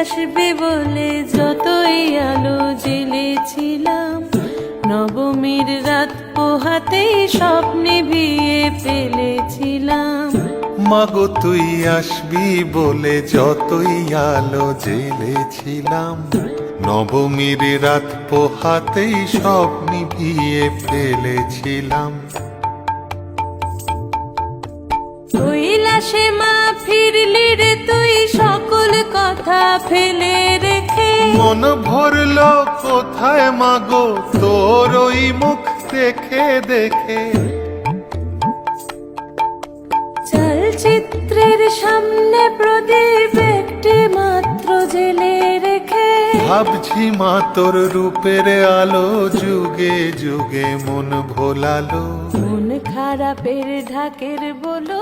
আসবে বলে যতই আলো জ্বেলেছিলাম, নবমীর রাত পোহাতেই স্বপ্নে ভিয়ে ফেলেছিলাম। মাগো তুই আসবি বলে যতই আলো জ্বেলেছিলাম, নবমীর রাত পোহাতেই সব নিভিয়ে ফেলেছিলাম। কৈলাসে মা ফিরলি রে তুই সকল কথা ফেলে রেখে, মন ভরলো কোথায় মাগো তোর ওই মুখ দেখে দেখে। চলচিত্রের সামনে প্রদীপ একটি মাত্র জেলে রেখে, ভাবছি মা তোর রূপের আলো যুগে যুগে মন ভোলালো। মন খারাপের ঢাকের বলো